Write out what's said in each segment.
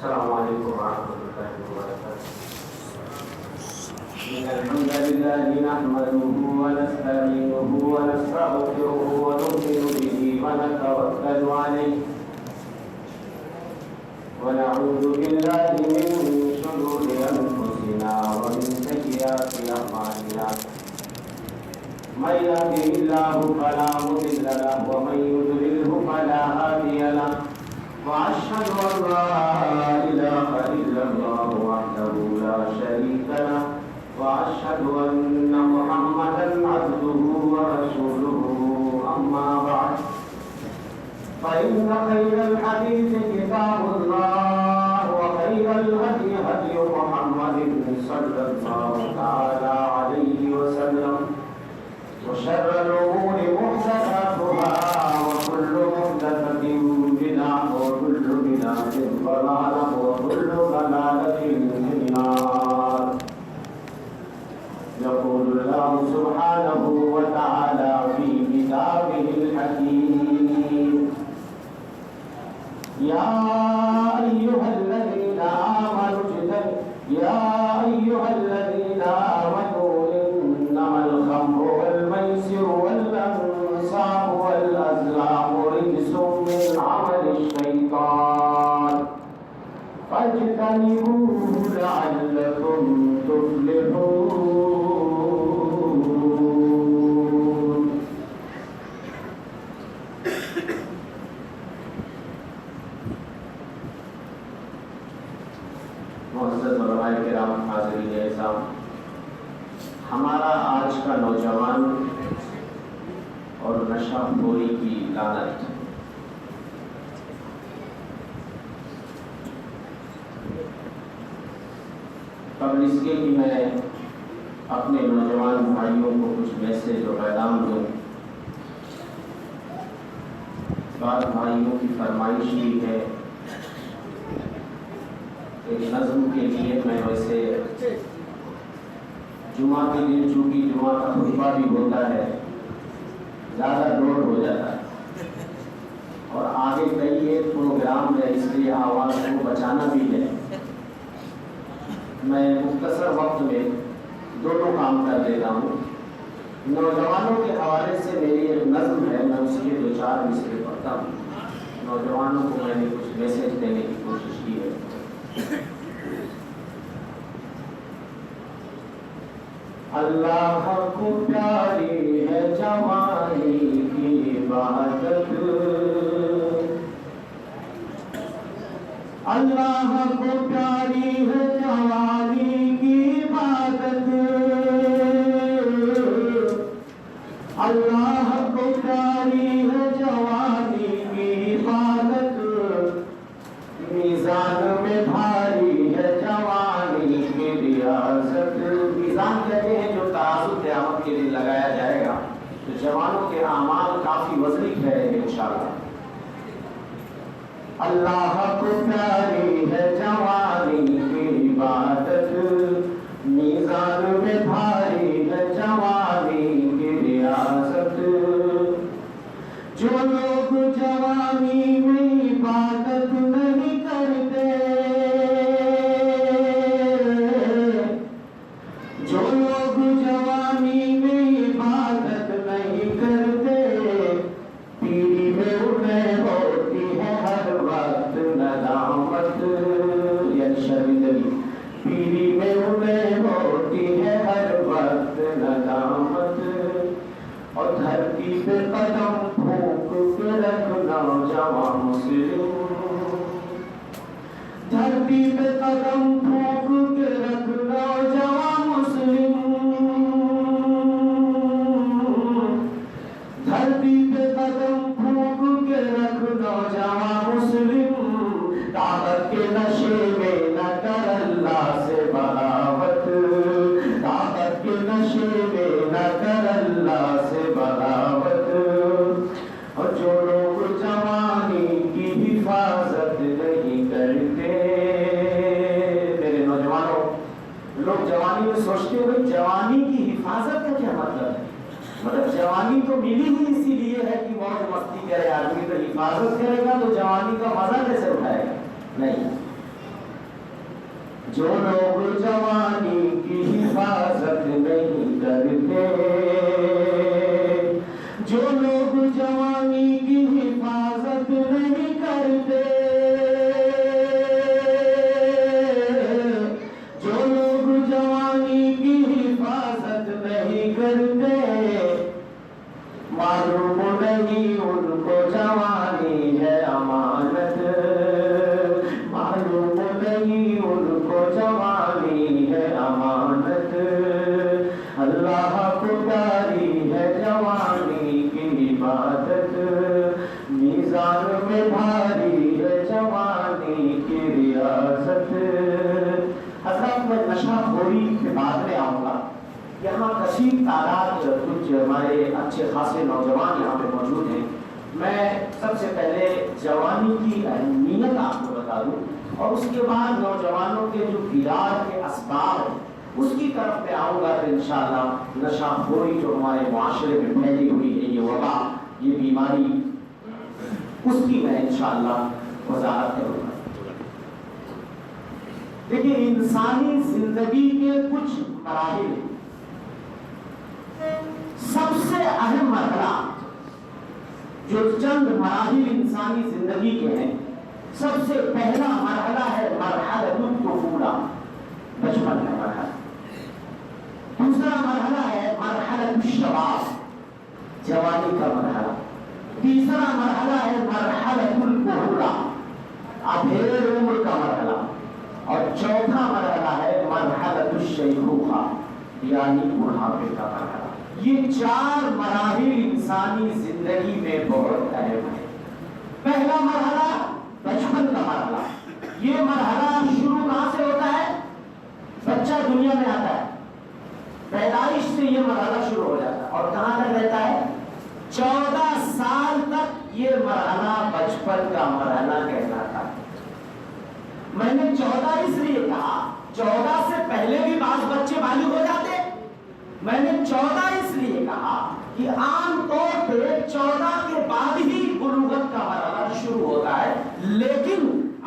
السلام علیکم ورحمۃ اللہ وبرکاتہ. إن الحمد لله نحمده ونستعينه ونستغفره ونؤمن به ونتوكل عليه ونعوذ بالله من شرور أنفسنا ومن سيئات أعمالنا. من يهده الله فلا مضل له ومن يضلله فلا هادي له. وأشهد أن لا إله إلا الله وحده لا شريك له وأشهد أن محمدا عبده ورسوله. أما بعد فإن خير الحديث كتاب الله وخير الهدي هدي محمد صلى الله تعالى عليه وسلم وشر الأمور محدثاتها وكل محدثة بدعة وكل بدعة ضلالة وكل ضلالة في النار. يقول الله سبحانه وتعالى في كتابه الحكيم: يا أيها الذين آمنوا إنما الخمر والميسر والأنصاب والأزلام رجس من عمل الشيطان فاجتنبوه لعلكم تفلحون. معزز علماء کرام، حاضرین اعزام، ہمارا آج کا نوجوان اور نشہ خوری کی لعنت. قبل اس کے کہ میں اپنے نوجوان بھائیوں کو کچھ میسج اور پیغام دوں، بعض بھائیوں کی فرمائش بھی ہے. ایک نظم کے لیے میں ویسے جمعہ کے دن چونکہ جمعہ کا خطبہ بھی ہوتا ہے زیادہ لوڈ ہو جاتا ہے اور آگے کئی ایک پروگرام ہے، اس لیے آواز کو بچانا بھی ہے. میں مختصر وقت میں دونوں کام کر دیتا ہوں. نوجوانوں کے حوالے سے میری ایک نظم ہے، میں اس کے 2-4 مصرے پڑھتا ہوں. نوجوانوں کو میں نے کچھ میسج دینے کی کوشش کی ہے. اللہ کو پیاری ہے جوانی کی عبادت، اللہ کو پیاری ہے جوانی کی عبادت، اللہ کو پیاری ہے جوانی کی عبادت، میزان میں بھاری ہے جوانی کی ریاست. میزان کہتے ہیں جو ترازو قیامت کے دن لگایا جائے گا، تو جوانوں کے اعمال کافی وزنی ٹھہریں گے انشاءاللہ. اللہ کو پیاری ہے جوانی کی عبادت، میزان میں بھاری ہے جوانی کی ریاست. جو لوگ جوانی میں عبادت نہیں کرتے، جو لوگ جوانی میں عبادت نہیں کرتے، پیری میں انہیں ہوتی ہے ہر وقت ندامت. یعنی شرمندگی، پیری میں انہیں ہوتی ہے ہر وقت ندامت. اور دھرتی پہ قدم پھونک کے رکھنا جوان مسلم، دھرتی پہ قدم پھونک کے رکھنا جوان مسلم، دھرتی پہ قدم پھونک کے رکھنا جوان مسلم. طاقت کے نشے میں نہ کر اللہ سے بغاوت، طاقت کے نشے میں نہ کر اللہ سے بغاوت. اور جو لوگ جوانی کی حفاظت نہیں کرتے، میرے نوجوانوں، لوگ جوانی میں سوچتے ہوئے جوانی کی حفاظت کا کیا مطلب ہے؟ مطلب جوانی تو ملی ہی اسی لیے ہے کہ موج جو لوگ جوانی کی حفاظت نہیں کرتے، جو لوگ جوانی کی حفاظت نہیں کرتے، جو لوگ جوانی کی حفاظت نہیں کرتے، معلوم نہیں ان کو جوانی ہے امانت، معلوم نہیں ان کو جوانی ہے امانت، اللہ کو پیاری ہے جوانی کی عبادت، میزان میں بھاری ہے جوانی کی ریاست۔ حضرات میں نشہ خوری کے بعد میں آؤں گا۔ یہاں کثیر تعداد کچھ ہمارے اچھے خاصے نوجوان یہاں پہ موجود ہیں۔ میں سب سے پہلے جوانی کی اہمیت آپ کو بتا دوں اور اس کے بعد نوجوانوں کے جو بیدار کے اسباب ہیں اس کی طرف میں آؤں گا کہ انشاءاللہ نشہ خوری جو ہمارے معاشرے میں پھیلی ہوئی ہے، یہ وبا، یہ بیماری، اس کی میں انشاءاللہ وضاحت کروں گا۔ دیکھیے انسانی زندگی کے کچھ مراحل، سب سے اہم مرحلہ جو چند مراحل انسانی زندگی کے ہیں، سب سے پہلا مرحلہ ہے مرحلہ الطفولہ، بچپن کا مرحلہ۔ دوسرا مرحلہ ہے مرحلہ الشباب، جوانی کا مرحلہ۔ تیسرا مرحلہ ہے مرحلہ الکہولہ، ابھیر عمر کا مرحلہ۔ اور چوتھا مرحلہ ہے مرحلہ الشیخوخہ، یعنی بڑھاپے کا مرحلہ۔ یہ چار مراحل انسانی زندگی میں بہت اہم ہے۔ پہلا مرحلہ بچپن کا مرحلہ، یہ مرحلہ شروع کہاں سے ہوتا ہے؟ بچہ دنیا میں آتا ہے، پیدائش سے یہ مرحلہ شروع ہو جاتا ہے اور کہاں تک رہتا ہے؟ 14 سال تک یہ مرحلہ بچپن کا مرحلہ کہلاتا ہے۔ میں نے 14 اس لیے کہا، 14 سے پہلے بھی بعض بچے بالغ ہو جاتے، میں نے 14 اس لیے کہا کہ عام طور پہ 14 کے بعد ہی بلوغت کا مرحلہ شروع ہوتا ہے، لیکن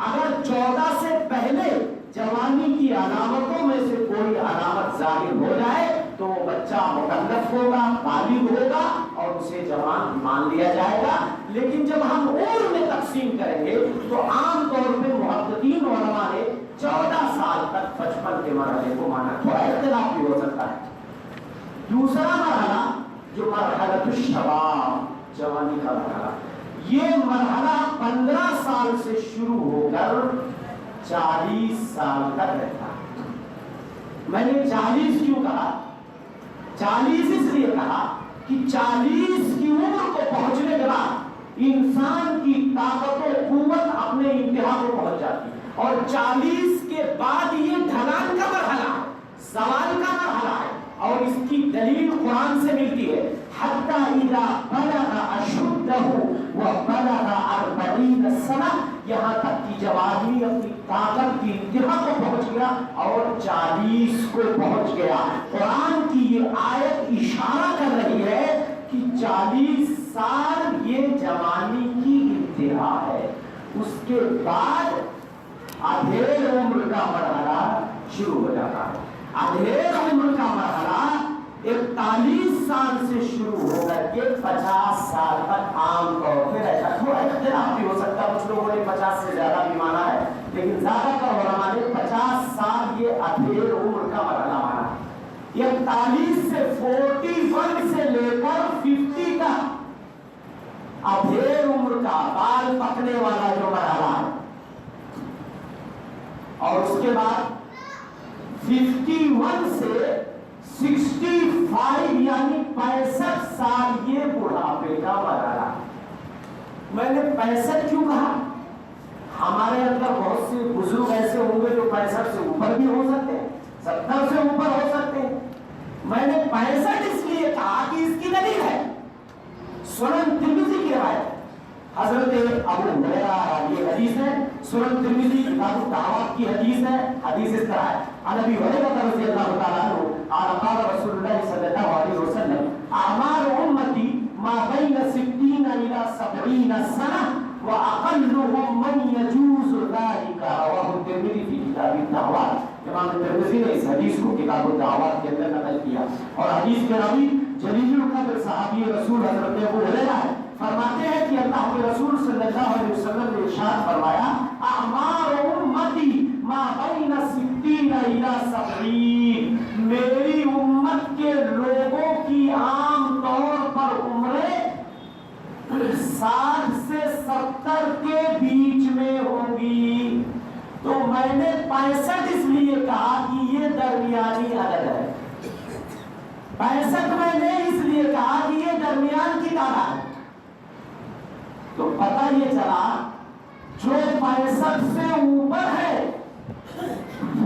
اگر 14 سے پہلے جوانی کی علامتوں میں سے کوئی علامت ظاہر ہو جائے تو وہ بچہ مکلف ہوگا، بالغ ہوگا اور اسے جوان مان لیا جائے گا۔ لیکن جب ہم عمر میں تقسیم کریں گے تو عام طور پہ محققین علماء نے 14 سال تک بچپن کے مرحلے کو مانا، تھوڑا اختلاف بھی ہو سکتا ہے۔ دوسرا مرحلہ جو مرحلہ الشباب، جوانی کا مرحلہ، یہ مرحلہ 15 سال سے شروع ہو کر 40 سال تک رہتا ہے۔ میں نے 40 کیوں کہا؟ 40 اس لیے کہا کہ 40 کی عمر کو پہنچنے کے بعد انسان کی طاقت و قوت اپنے انتہا کو پہنچ جاتی ہے، اور 40 کے بعد یہ ڈھلان کا مرحلہ، زوال کا مرحلہ ہے، اور اس کی دلیل قرآن سے ملتی ہے۔ حتی اذا بلغ اشدہ وبلغ 40 سنہ، یہاں تک کہ جب آدمی اپنی طاقت کی انتہا کو پہنچ گیا اور 40 کو پہنچ گیا۔ قرآن کی یہ آیت اشارہ کر رہی ہے کہ 40 سال یہ جوانی کی انتہا ہے، اس کے بعد ادھیر عمر کا مرحلہ شروع ہو جاتا ہے۔ ادھیر عمر کا مرحلہ 41 سال سے شروع ہو کر کے 50 سال تک عام طور پہ رہتا ہے۔ تھوڑا اختلاف بھی ہو سکتا ہے، کچھ لوگوں نے 50 سے زیادہ بھی مانا ہے، لیکن زیادہ تر علماء نے 50 سال یہ ادھیر عمر کا مرحلہ مانا ہے۔ 41 سے 41 سے لے کر 50 تک ادھیر عمر کا بال پکنے والا جو مرحلہ ہے، اور اس کے بعد 51 سے 65 یعنی 65 سال یہ بڑھاپے کا مرحلہ۔ میں نے 65 کیوں کہا؟ ہمارے اندر بہت سے بزرگ ایسے ہوں گے جو 65 سے اوپر بھی ہو سکتے ہیں، 70 سے اوپر ہو سکتے ہیں۔ میں نے 65 اس لیے کہا کہ اس کی دلیل ہے سنن ترمذی کی روایت، حضرت ابو ہریرہ یہ حدیث ہے، سنن ترمذی کتاب الدعوات کی حدیث ہے۔ حدیث اس طرح ہے، عن ابی ہریرہ رضی اللہ تعالی عنہ قال رسول اللہ صلی اللہ علیہ وسلم اعمار امتی ما بین 60 الى 70 سنہ واقلهم من يجوز ذلك، رواه الترمذی فی کتاب الدعوات۔ امام ترمذی نے اس حدیث کو کتاب الدعوات کے اندر نقل کیا، اور حدیث کے راوی جلیل القدر صحابی رسول حضرت ابو ہریرہ ہے، فرماتے ہیں کہ اللہ کے رسول صلی اللہ علیہ وسلم نے ارشاد فرمایا اعمار امتی ما بین 60 الی 70، میری امت کے لوگوں کی عام طور پر عمریں 60 سے 70 کے بیچ میں ہوں گی۔ تو میں نے 65 اس لیے کہا کہ یہ درمیانی عدد ہے، 65 میں نے اس لیے کہا کہ یہ درمیان کی تعداد ہے۔ تو پتہ یہ چلا جو 65 سے اوپر ہے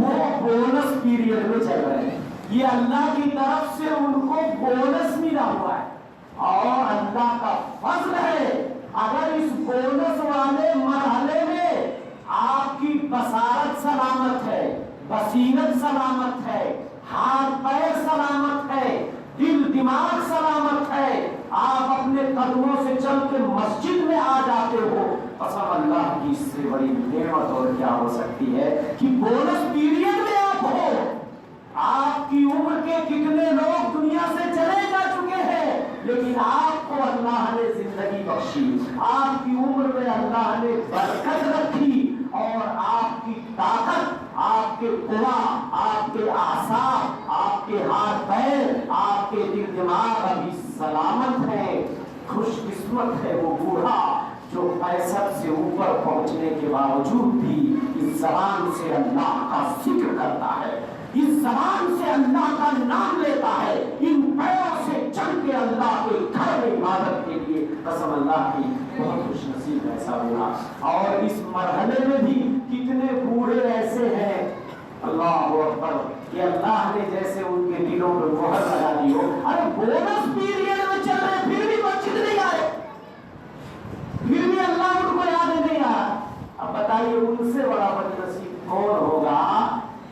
وہ بونس پیریڈ میں چل رہے ہیں، یہ اللہ کی طرف سے ان کو بونس ملا ہوا ہے، اور اللہ کا فضل ہے اگر اس بونس والے مرحلے میں آپ کی بصارت سلامت ہے، بصیرت سلامت ہے، ہاتھ پیر سلامت ہے، دل دماغ سلامت ہے، آپ اپنے قدموں سے چل کے مسجد میں آ جاتے ہو، قسم اللہ کی اس سے بڑی نعمت اور کیا ہو سکتی ہے کہ بونس پیریڈ میں آپ ہو۔ آپ کی عمر کے کتنے لوگ دنیا سے چلے جا چکے ہیں، لیکن آپ کو اللہ نے زندگی بخشی، آپ کی عمر میں اللہ نے برکت رکھی، اور آپ کی طاقت، آپ کے قوا، آپ کے اعصاب، آپ کے ہاتھ پیر، آپ کے دل دماغ ابھی سلامت ہے۔ خوش قسمت ہے وہ بوڑھا جو 65 سے اوپر پہنچنے کے باوجود بھی اس زبان سے اللہ کا ذکر کرتا ہے، اس زبان سے اللہ کا نام لیتا ہے، ان پیروں سے چل کے اللہ کے گھر میں عبادت کے لیے، قسم اللہ کی بہت خوش نصیب ایسا بوڑھا۔ اور اس مرحلے میں بھی کتنے بوڑھے ایسے ہیں، اللہ اکبر، کہ اللہ نے جیسے ان کے دلوں میں مہر لگا دی ہو، ارے بونس پیریڈ میں چل رہے پھر بھی مسجد نہیں آئے، پھر بھی اللہ ان کو یاد نہیں آیا۔ اب بتائیے ان سے بڑا بدنصیب کون ہوگا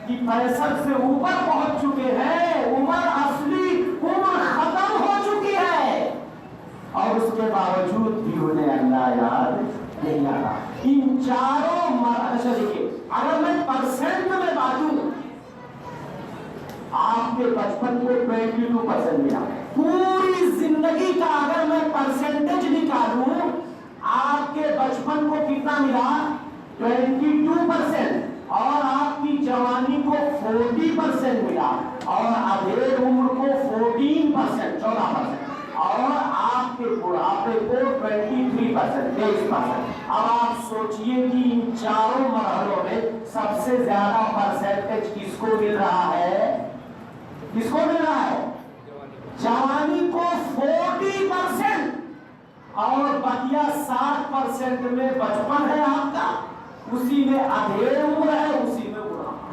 کہ 65 سے اوپر پہنچ چکے ہیں، عمر اصلی عمر ختم ہو چکی ہے، اور اس کے باوجود بھی انہیں اللہ یاد نہیں آ رہا۔ ان چاروں مرحلے دیکھیے، اگر میں پرسنٹ میں باتوں، آپ کے بچپن کو 22% ملا، پوری زندگی کا اگر میں پرسنٹیج نکالوں، آپ کے بچپن کو کتنا ملا؟ 22%، اور آپ کی جوانی کو 40% ملا، اور ادھیڑ عمر کو 14%، اور آپ کے بڑھاپے کو 23%۔ اب آپ سوچئے کہ ان چاروں مرحلوں میں سب سے زیادہ پرسنٹیج کس کو مل رہا ہے؟ کس کو مل رہا ہے؟ جوانی کو 40%، اور بقیہ 60% میں بچپن ہے آپ کا، اسی میں ادھیڑ عمر ہے، اسی میں بڑھاپا۔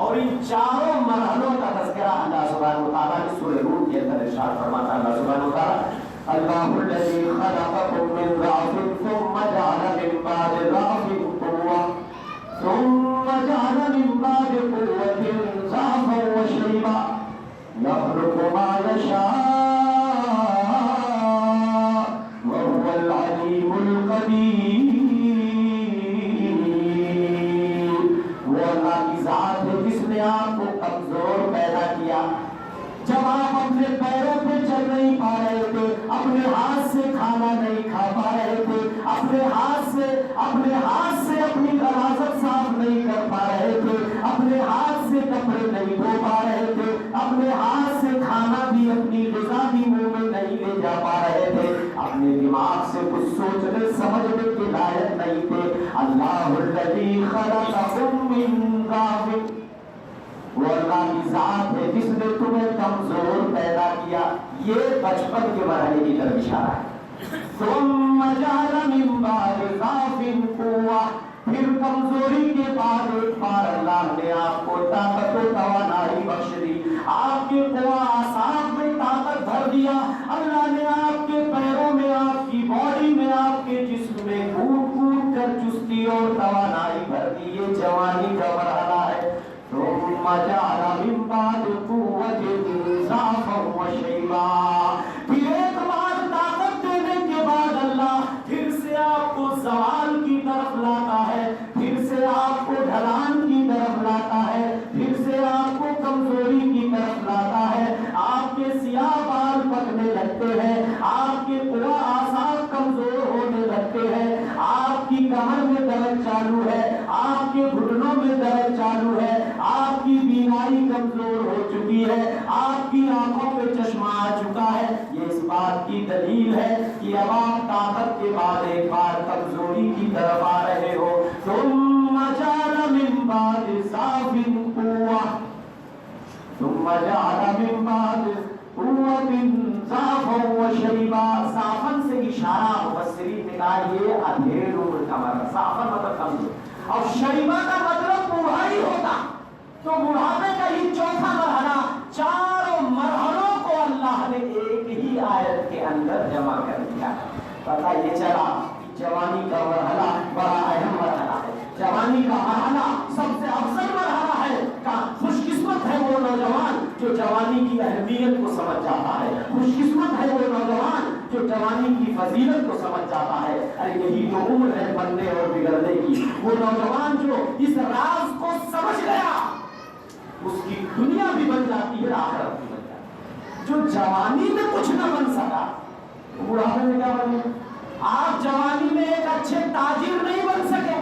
اور ان چاروں مرحلوں کا تذکرہ اللہ سبحانہ وتعالیٰ نے سورہ نور کے اندر ارشاد فرماتا ہے۔ اللہ سبحانہ وتعالیٰ اللہ الذی خلقکم من ضعف ثم جعل من بعد ضعف قوة ثم جعل من بعد قوة ضعفا وشيبا يخلق ما يشاء وهو العليم القدير۔ وہ اللہ کی ذات ہے جس نے آپ کو کمزور پیدا کیا، جب آپ اپنے پیروں پہ چل نہیں پا رہے تھے، اپنے ہاتھ سے کھانا نہیں کھا پا رہے تھے، اپنے ہاتھ سے اپنی غلاظت صاف نہیں کر پا رہے تھے، اپنے ہاتھ سے کپڑے نہیں دھو پا رہے تھے، اپنے ہاتھ سے کھانا بھی، اپنی غذا بھی منہ میں نہیں لے جا پا رہے تھے، اپنے دماغ سے کچھ سوچنے سمجھنے کے لائق نہیں تھے۔ اللہ الذی خلقکم من ضعف، وہ اللہ کی ذات ہے جس نے تمہیں کمزور پیدا کیا۔ یہ بچپن کے مرحلے کی طرف اشارہ ہے۔ ثم جعل من بعد ضعف قوة، پھر کمزوری کے بعد ایک بار اللہ نے آپ کو طاقت و توانائی بخش دی، آپ کے قوا اعصاب میں طاقت بھر دیا، اللہ نے آپ کے پیروں میں، آپ کی باڈی میں، آپ کے جسم میں کود کود کر چستی اور توانائی بھر دی۔ یہ جوانی کا مرحلہ ہے۔ ثم جعل من بعد قوة ضعفا وشيبا، پھر ایک بار طاقت دینے کے بعد اللہ پھر سے آپ کو زوال کی طرف لاتا ہے، پھر سے آپ کو ڈھلان کی طرف لاتا ہے۔ آپ کے قوا اعصاب کمزور ہونے لگتے ہیں، آپ کی کمر میں درد چالو ہے، آپ کے گھٹنوں میں درد چالو ہے، آپ کی بینائی کمزور ہو چکی ہے، آپ کی آنکھوں پہ چشمہ آ چکا ہے، یہ اس بات کی دلیل ہے کہ اب آپ طاقت کے بعد ایک بار کمزوری کی طرف آ رہے ہو۔ ثم جعل من بعد ضعف قوة ثم جعل من بعد قوة ضعفا وشيبا۔ ضعفاً سے اشارہ مفسرین نے کہا یہ ادھیڑ عمر کا مطلب، ضعفاً مطلب کمزور، اور شیبہ کا مطلب بوڑھا ہی ہوتا۔ تو بڑھاپے کا ہی چوتھا مرحلہ، چاروں مرحلوں کو اللہ نے ایک ہی آیت کے اندر جمع کر دیا۔ پتہ یہ چلا کہ جوانی کا مرحلہ بڑا اہم مرحلہ ہے، جوانی کا مرحلہ سب سے افضل مرحلہ ہے۔ خوش قسمت ہے وہ نوجوان جو جوانی کی اہمیت کو سمجھ جاتا ہے، خوش قسمت ہے وہ نوجوان جو جوانی کی فضیلت کو سمجھ جاتا ہے۔ ارے یہی تو عمر ہے بننے اور بگڑنے کی، وہ نوجوان جو اس راز کو سمجھ گیا اس کی دنیا بھی بن جاتی ہے، آخرت بھی بن جاتی ہے۔ جو جوانی میں کچھ نہ بن سکا بڑھاپے میں کیا بنے؟ آپ جوانی میں ایک اچھے تاجر نہیں بن سکے،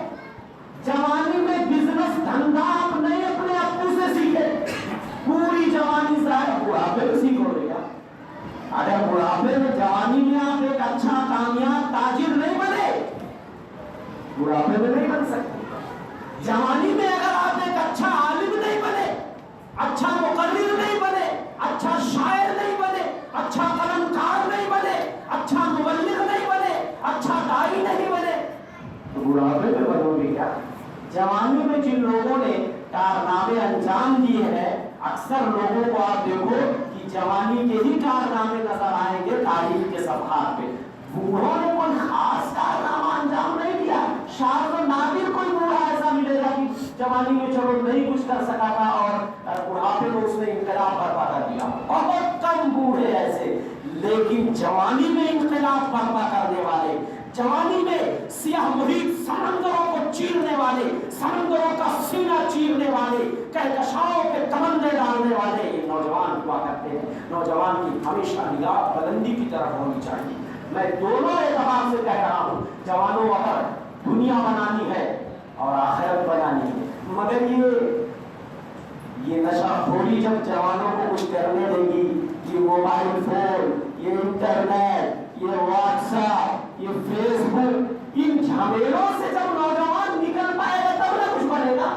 جوانی میں بزنس دھندا آپ نہیں اپنے ابو سے سیکھے، پوری جوانی ضائع، بڑھاپے میں سیکھو گے۔ اگر بڑھاپے میں جوانی میں آپ ایک اچھا کامیاب تاجر نہیں بنے، بڑھاپے میں نہیں بن سکتے۔ جوانی میں اگر آپ ایک اچھا عالم نہیں بنے، اچھا مقرر نہیں بنے، اچھا شاعر نہیں بنے، اچھا قلمکار نہیں بنے، اچھا مبلغ نہیں بنے، اچھا داعی نہیں بنے، تو بڑھاپے میں بنو گے کیا؟ جوانی میں جن لوگوں نے کارنامے انجام دیے ہیں، اکثر لوگوں کو آپ دیکھو کہ جوانی کے ہی کارنامے نظر آئیں گے تاریخ کے صفحات پہ۔ بوڑھوں نے کوئی خاص کارنامہ انجام نہیں دیا، شاذ و نادر کوئی بوڑھا ایسا ملے گا کہ جوانی میں چلو نہیں کچھ کر سکا تھا اور بڑھاپے میں اس نے انقلاب برپا کر دیا، بہت کم بوڑھے ایسے۔ لیکن جوانی میں انقلاب برپا کرنے والے، جوانی میں سیاہ محیط سمندروں کو چیرنے والے، سمندروں کا سینہ چیرنے والے، کہکشاؤں کے تمنے ڈالنے والے یہ نوجوان ہوا کرتے ہیں۔ نوجوان کی ہمیشہ نگاہ بلندی کی طرف ہونی چاہیے۔ میں دونوں اعتبار سے کہہ رہا ہوں، جوانوں اگر دنیا بنانی ہے اور آخرت بنانی ہے، مگر یہ نشہ خوری جب جوانوں کو کچھ کرنے دے گی، یہ موبائل فون، یہ انٹرنیٹ، یہ واٹس ایپ، یہ فیس بک، ان جھمیلوں سے جب نوجوان نکل پائے گا تب نہ کچھ بنے گا۔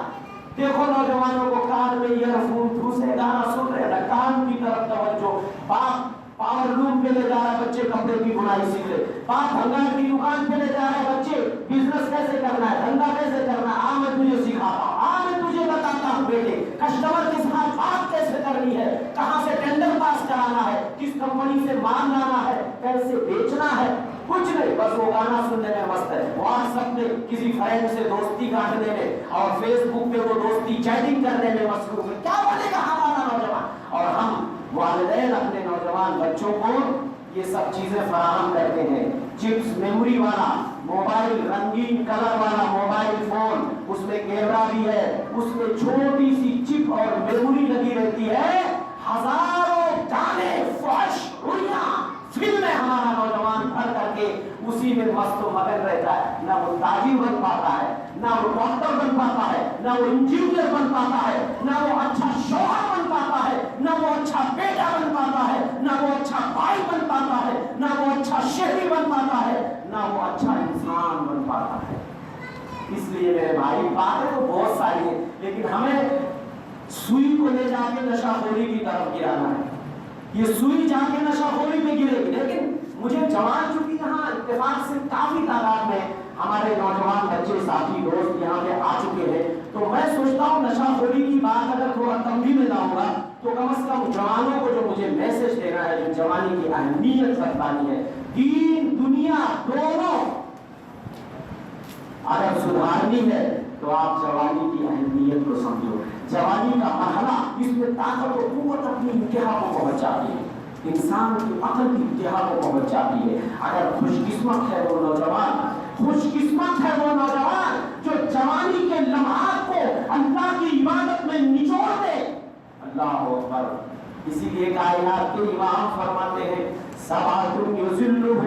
دیکھو نوجوانوں کو کان میں ایئر فون دوسرے گانا سن رہے ہیں، کان کی طرف توجہ، باپ پاور لوم پہ لے جا رہا ہے بچے کپڑے کی بنائی سیکھ لے، باپ بھنگار کی دکان پہ لے جا رہا ہے بچے بزنس کیسے کرنا ہے، دھندا کیسے کرنا ہے، میں تجھے سکھاتا ہوں، میں تجھے بتاتا ہوں بیٹے کسٹمر کے ساتھ بات کیسے کرنی ہے، کہاں سے ٹینڈر پاس کرانا ہے، کس کمپنی سے مال لانا ہے، کیسے بیچنا ہے، کچھ نہیں، بس وہ گانا سننے میں مست ہے، واٹس ایپ میں کسی فرینڈ سے دوستی کاٹنے میں اور فیس بک پہ وہ دوستی چیٹنگ کرنے میں مصروف ہے۔ کیا بنے گا ہمارا نوجوان؟ اور ہم والدین اپنے نوجوان بچوں کو یہ سب چیزیں فراہم کرتے ہیں، چپس میموری والا موبائل، رنگین کلر والا موبائل فون، اس میں کیمرہ بھی ہے، اس میں چھوٹی سی چپ اور میموری لگی رہتی ہے، ہزاروں گانے، فحش، رویاں، فلمیں ہمارا نوجوان بھر کر کے اسی میں مست و مگن رہتا ہے۔ نہ وہ تاجر بن پاتا ہے، نہ وہ ڈاکٹر بن پاتا ہے، نہ وہ انجینئر بن پاتا ہے، نہ وہ اچھا شوہر بن پاتا ہے، نہ وہ اچھا بیٹا بن پاتا ہے، نہ وہ اچھا بھائی بن پاتا ہے، نہ وہ اچھا شہری بن پاتا ہے، نہ وہ اچھا انسان بن پاتا ہے۔ اس لیے میرے بھائی باتیں تو بہت ساری ہیں، لیکن ہمیں سوئی کو لے جا کے نشہ خوری کی طرف گرانا ہے۔ یہ سوئی جا کے نشہ خوری میں گرے گی، لیکن مجھے جوان چونکہ یہاں اتفاق سے کافی تعداد میں ہمارے نوجوان بچے ساتھی دوست یہاں پہ آ چکے ہیں، تو میں سوچتا ہوں نشہ خوری کی بات اگر تھوڑا تنبیہ میں نہ ہوگا تو کم از کم جوانوں کو جو مجھے میسج دینا ہے، جو جوانی کی اہمیت بتانی ہے، دین دنیا دونوں اگر سدھارنی ہے تو آپ جوانی کی اہمیت کو سمجھو۔ جوانی کا مرحلہ اس میں طاقت و قوت اپنی انتہا کو پہنچ جاتی ہے، انسان کی عقل کی انتہا کو پہنچ جاتی ہے۔ اگر خوش قسمت ہے وہ نوجوان، خوش قسمت ہے وہ نوجوان جو جوانی کے لمحات کو اللہ کی عبادت میں نچوڑ دے۔ اللہ اکبر۔ اسی لیے کائنات کے امام فرماتے ہیں سبعۃ یظلھمُ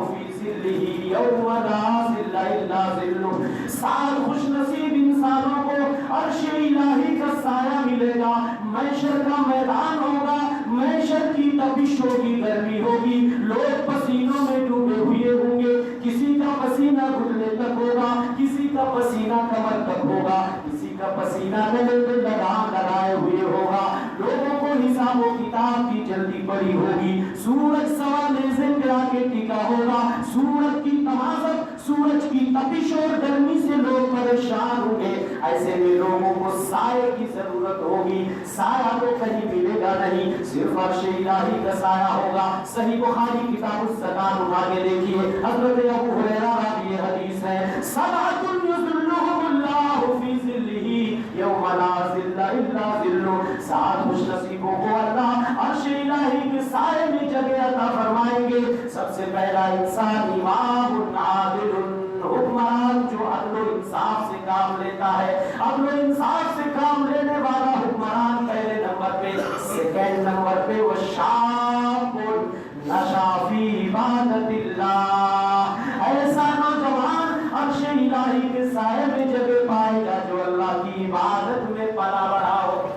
فی ظلہ یوم لا ظل الا ظلہ، 7 خوش نصیب انسانوں کو عرش الہی کا سایہ ملے گا، محشر کا میدان ہوگا، محشر کی تپش ہوگی، گرمی ہوگی، لوگ پسینوں میں ڈوبے ہوئے ہوں گے، کسی کا پسینہ گھٹنے تک ہوگا، کسی کا پسینہ کمر تک ہوگا، کسی کا پسینہ گلے پہ لگائے ہوئے ہوگا، لوگوں کو حساب و کتاب کی جلدی پڑی ہوگی، سورج سوا نیزے پہ آ کے ٹکا ہوگا، سورج کی تمازت، سورج کی تپش اور گرمی سے لوگ پریشان ہوں گے، ایسے میں لوگوں کو سائے کی ضرورت ہوگی، سایہ تو کہیں ملے گا نہیں، صرف عرش الہی کا سایہ ہوگا۔ صحیح بخاری کتاب الزکات اٹھا کے دیکھیے، حضرت ابو ہریرہ کی یہ حدیث ہے، سبعۃ یظلھم اللہ فی ظلہ یوم لا ظل الا ظلہ، 7 خوش نصیبوں کو اللہ عرش الہی کے سائے میں جگہ عطا فرمائیں گے۔ سب سے پہلا انسان امام عادل، حکمران جو عدل و انصاف سے کام لیتا ہے، عدل و انصاف سے کام لینے والا حکمران پہلے نمبر پہ، سیکنڈ نمبر پہ وہ شاب نشا فی عبادت اللہ، ایسا نوجوان عرش الہی کے سائے میں جگہ پائے گا جو اللہ کی عبادت میں پلا بڑھا ہو۔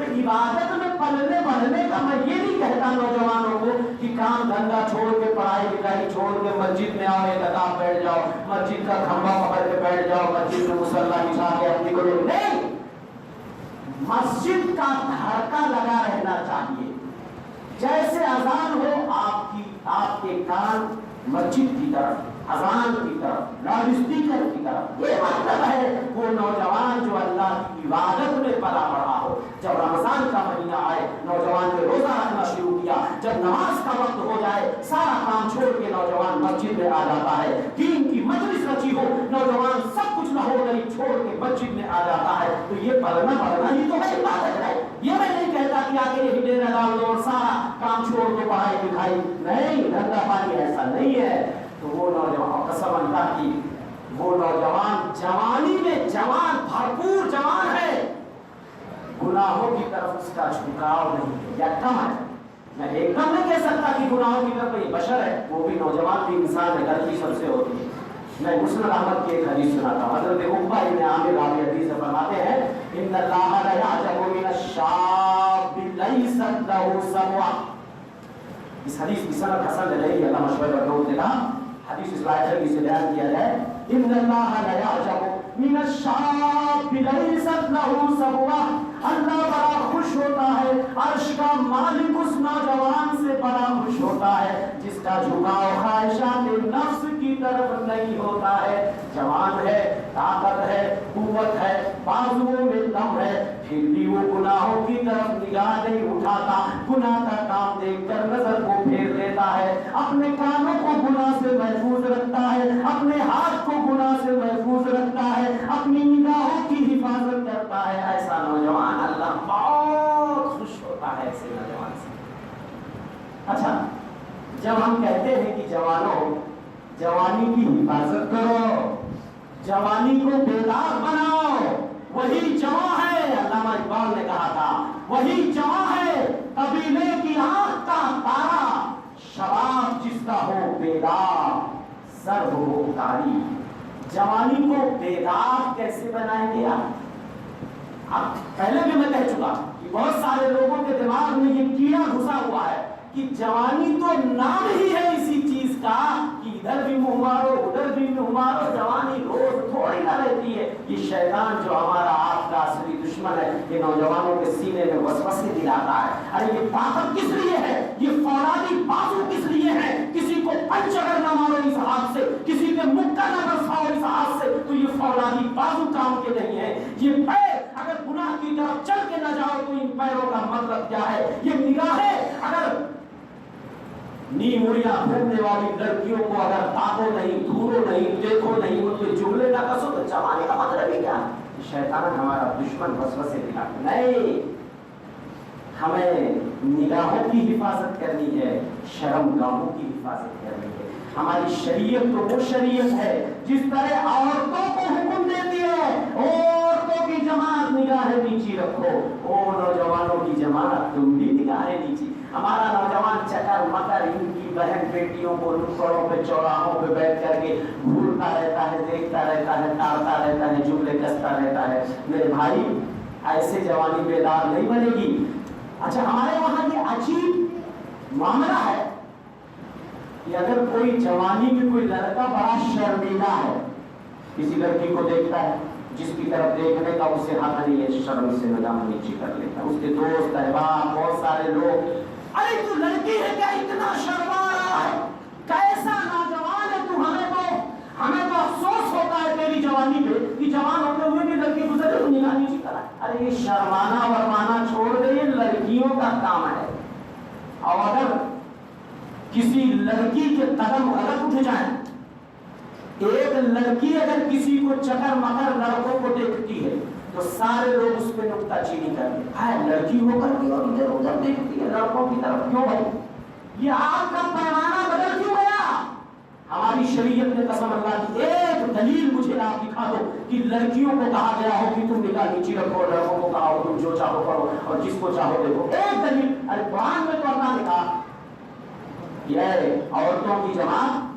عبادت میں پلنے بڑھنے کا میں یہ نہیں کہتا نوجوانوں کو کہ کام دھندا چھوڑ کے، پڑھائی لکھائی چھوڑ کے مسجد میں آؤ، ایک قدم بیٹھ جاؤ، مسجد کا کھمبا پکڑ کے بیٹھ جاؤ، مسجد میں مصلی بچھا کے اپنی کرو، نہیں، مسجد کا دھڑکا لگا رہنا چاہیے، جیسے اذان ہو آپ کے کان مسجد کی طرف، اذان کی طرف، لاؤڈ اسپیکر کی طرف، یہ مطلب ہے وہ نوجوان جو اللہ کی عبادت میں پلا بڑھا ہو۔ جب رمضان کا مہینہ آئے نوجوان نے روزہ رکھنا شروع کیا، جب نماز کا وقت ہو جائے سارا کام چھوڑ کے نوجوان مسجد میں آ جاتا ہے، دین کی مجلس رچی ہو نوجوان سب کچھ نہ ہو گئی چھوڑ کے مسجد میں آ جاتا ہے، تو یہ پڑھنا ہی تو ہے عبادت ہے۔ یہ میں نہیں کہتا کہ آگے یہ ڈیرا ڈال دو اور سارا کام چھوڑ کے پڑھائی لکھائی، نہیں، دھندا پانی ایسا نہیں ہے۔ تو وہ نوجوان، قسم اللہ کی، وہ نوجوان جوانی میں جوان، بھرپور جوان ہے، گناہوں کی طرف اس کا جھکاؤ نہیں ہے، یا کم ہے۔ میں ایک دم نہیں کہہ سکتا کہ گناہوں کی طرف یہ بشر ہے، وہ بھی نوجوان بھی انسان ہے، غلطی سب سے ہوتی ہے۔ میں مسند احمد کی ایک حدیث سناتا ہوں، حضرت عقبہ ابن عامر راوی حدیث سے فرماتے ہیں، ان اللہ لا یعجب من الشاب لیست له سمع۔ اس حدیث کی سند حسن علیہ اللہ مشہور برنوت نے کہا، حدیث اس لائق ہے کہ اسے بیان کیا جائے، ان اللہ لا یعجب من الشاب لیست له سمع، اللہ بڑا خوش ہوتا ہے، عرش کا مالک اس نوجوان سے بڑا خوش ہوتا ہے جس کا جھکاؤ خواہشات نفس کی طرف نہیں ہوتا ہے، جوان ہے، طاقت ہے، قوت ہے، بازوؤں میں دم ہے، پھر بھی وہ گناہوں کی طرف نگاہ نہیں اٹھاتا، گناہ کا کام دیکھ کر نظر کو پھیر لیتا ہے، اپنے کانوں کو گناہ سے محفوظ رکھتا ہے، اپنے ہاتھ کو گناہ سے محفوظ رکھتا ہے، اپنی نگاہوں کی حفاظت کرتا ہے۔ ایسا نوجوان اللہ بہت خوش ہوتا ہے ایسے نوجوان سے۔ اچھا، جب ہم کہتے ہیں کہ جوانوں جوانی کی حفاظت کرو، جوانی کو بیدار بناؤ، وہی جواں ہے، علامہ اقبال نے کہا تھا، وہی جواں ہے قبیلے کی آنکھ کا تارا، شباب جس کا ہو بیدار سر ہو کاری۔ جوانی کو بیدار کیسے بنائیں گے آپ؟ اب پہلے بھی میں کہہ چکا کہ بہت سارے لوگوں کے دماغ میں یہ کیڑا گھسا ہوا ہے کہ جوانی تو نام ہی ہے اسی چیز کا کہ ادھر بھی منہ مارو ادھر بھی منہ مارو، جوانی روز تھوڑی نہ رہتی ہے۔ یہ شیطان جو ہمارا آپ کا اصلی دشمن ہے، یہ نوجوانوں کے سینے میں وسوسے دلاتا ہے۔ ارے یہ طاقت کس لیے ہے، یہ فولادی بازو کس لیے ہے؟ کسی کو پنچ اگر نہ مارو اس ہاتھ سے، کسی پہ مکہ نہ برساؤ اس ہاتھ سے، تو یہ فولادی بازو کام کے نہیں ہے۔ یہ پیر اگر گناہ کی طرف چل کے نہ جاؤ تو ان پیروں کا مطلب کیا ہے؟ یہ نگاہیں اگر نیم اڑیاں پھرنے والی لڑکیوں کو اگر تاکو نہیں، دھورو نہیں، دیکھو نہیں، ان پہ جملے نہ کسو تو جوانی کا مطلب ہی کیا؟ شیطان ہمارا دشمن وسوسے دلاتا نہیں۔ ہمیں نگاہوں کی حفاظت کرنی ہے، شرم گاہوں کی حفاظت کرنی ہے۔ ہماری شریعت تو وہ شریعت ہے جس طرح عورتوں کو حکم دیتی ہے عورتوں کی جماعت نگاہیں نیچی رکھو، او نوجوانوں کی جماعت تم بھی نگاہیں نیچی۔ ہمارا نوجوان چکر مکر ان کی بہن بیٹیوں کو نکڑوں پہ چوراہوں پہ بیٹھ کر کے گھورتا رہتا ہے، دیکھتا رہتا ہے، ٹارتا رہتا ہے، جملے کستا رہتا ہے۔ میرے بھائی ایسے جوانی بیدار نہیں بنے گی۔ اچھا ہمارے وہاں یہ عجیب معاملہ ہے کہ اگر کوئی جوانی میں کوئی لڑکا بڑا شرمیلا ہے، کسی لڑکی کو دیکھتا ہے جس کی طرف دیکھنے کا اسے حق نہیں ہے، شرم سے نظام نیچے کر لیتا ہے، اس کے دوست احباب بہت سارے لوگ، ارے تو لڑکی ہے کیا اتنا شرما رہا ہے، کیسا نوجوان ہے تو، ہمیں تو افسوس ہوتا ہے تیری جوانی پہ کہ جوان ہوتے ہوئے بھی لڑکی گزرے تو نگاہ نیچے کرا۔ ارے یہ شرمانا ورمانا چھوڑ دے، یہ لڑکیوں کا کام ہے۔ اور اگر کسی لڑکی کے قدم غلط اٹھ جائیں، ایک لڑکی اگر کسی کو چکر مکر لڑکوں کو دیکھتی ہے تو سارے لوگ اس پہ نکتہ چینی کرتے ہیں، لڑکی ہو کر کے اور ادھر ادھر دیکھتی ہے لڑکوں کی طرف، کیوں بھائی یہ آپ کا پیمانہ بدل کیوں گیا؟ ہماری شریعت نے قسم اللہ کی ایک دلیل مجھے آپ دکھا دو کہ لڑکیوں کو کہا گیا ہو کہ تم نگاہ نیچی رکھو، لڑکوں کو کہا ہو تم جو چاہو کرو اور جس کو چاہو دیکھو، ایک دلیل؟ ارے قرآن میں تو اللہ نے کہا یہ عورتوں کی جماعت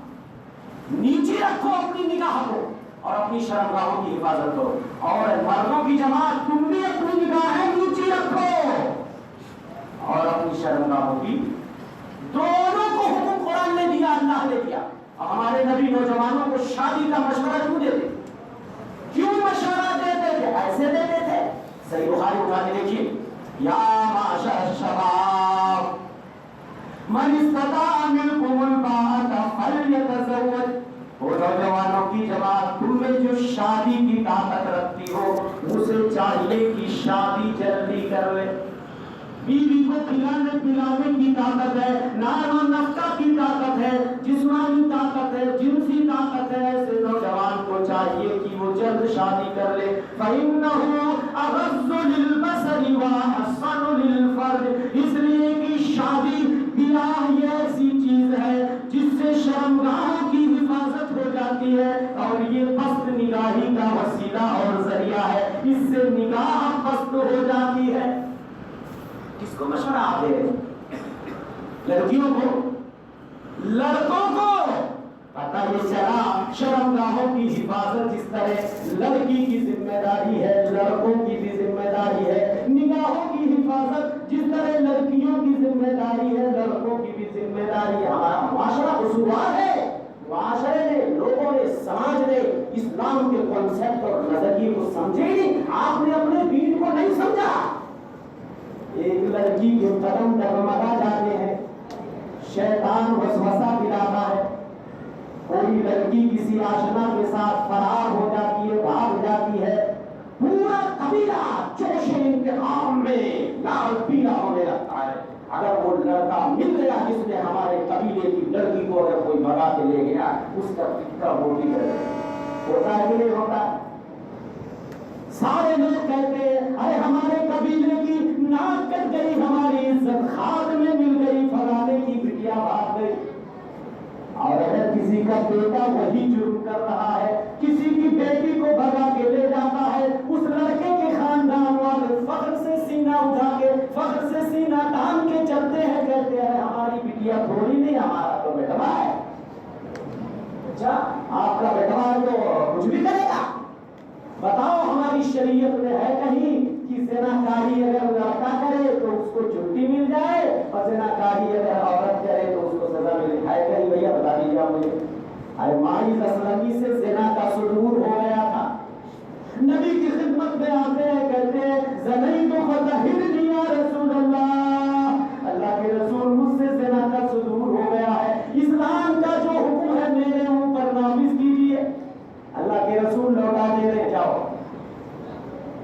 نیچے رکھو اپنی نگاہ کو اور اپنی شرمگاہوں کی حفاظت کرو، اور مردوں کی جماعت تم بھی اپنی نگاہیں نیچے رکھو اور اپنی شرمگاہوں کی، دونوں کو حکم قرآن نے دیا، اللہ نے دیا۔ اور ہمارے نبی نوجوانوں کو شادی کا مشورہ کیوں دیتے؟ کیوں مشورہ دیتے تھے؟ ایسے دیتے تھے، صحیح بخاری اٹھا کے دیکھیے، یا معشر الشباب من استطاع منکم الباءۃ فلیتزوج، وہ نوجوانوں کی جماعت تم میں جو شادی کی طاقت رکھتی ہو اسے چاہیے کہ شادی جلدی کر لے۔ بیوی کو کھلانے پلانے کی طاقت ہے، نان و نفقہ کی طاقت ہے، جسمانی طاقت ہے، جنسی طاقت ہے، ایسے نوجوان کو چاہیے کہ وہ جلد شادی کر لے۔ فَإِنَّهُ أَغَضُّ لِلْبَصَرِ وَأَحْسَنُ لِلْفَرْجِ، اس لیے کہ شادی بیاہ یہ ایسی چیز ہے جس سے شرمگاہوں کی حفاظت ہو جاتی ہے، اور یہ پست نگاہی کا وسیلہ اور ذریعہ ہے، اس سے نگاہ پست ہو جاتی ہے۔ کس کو مشورہ آپ دے رہے ہیں؟ لڑکیوں کو؟ لڑکوں کو پتہ یہ چلا شرمگاہوں کی حفاظت جس طرح لڑکی کی ذمہ داری ہے، لڑکوں کی بھی ذمہ داری ہے، نگاہوں کی حفاظت جس طرح لڑکیوں کی ذمہ داری ہے، لڑکوں کی بھی ذمہ داری ہے۔ ہمارا معاشرہ قصوروار ہے، معاشرے نے، لوگوں نے، سماج نے اسلام کے کنسیپٹ اور نظریے کو سمجھے نہیں، آپ نے اپنے دین کو نہیں سمجھا۔ ایک لڑکی کے قدم ڈگمگا جاتے ہیں، شیطان وسوسہ دلاتا ہے، کوئی لڑکی کسی آشنا کے ساتھ فرار ہو جاتی ہے، بھاگ جاتی ہے، پورا قبیلہ جوش انتقام میں لال پیلا ہونے لگتا ہے۔ اگر وہ لڑکا مل گیا جس نے ہمارے قبیلے کی لڑکی کو اگر کوئی بھگا کے لے گیا، اس کا ٹکا موٹی کر دے، ہوتا ہے کہ نہیں ہوتا؟ سارے لوگ کہتے ہیں ارے ہمارے قبیلے کی ناک کٹ گئی، ہماری عزت خاک میں مل گئی، فلانے کی بٹیا بھاگ گئی۔ اور اگر کسی کا بیٹا وہی جرم کر رہا ہے، کسی کی بیٹی کو بھگا کے لے جاتا ہے، اس لڑکے کے خاندان والے فخر سے سینہ اٹھا کے، فخر سے سینہ تان کے چلتے ہیں، کہتے ہیں ہماری بٹیا تھوڑی نہیں، ہمارا تو بیٹوا ہے۔ اچھا آپ کا بیٹوا تو کچھ بھی کرے گا؟ بتاؤ ہماری شریعت میں ہے کہیں کہ زناکاری اگر لڑکا کرے تو اس کو چھٹی مل جائے اور زناکاری اگر عورت کرے تو اس کو سزا ملے؟ ہے کہیں؟ بھیا بتا دیجیے آپ مجھے۔ ارے ماعز اسلمی سے زنا کا صدور ہو گیا تھا، نبی کی خدمت میں آتے ہیں، کہتے ہیں زنیت فطہرنی یا رسول اللہ، اللہ کے رسول مجھ سے زنا کا صدور ہو گیا ہے، اسلام کا جو حکم ہے میرے اوپر نافذ کیجیے۔ اللہ کے رسول لوٹا دے رہے، جاؤ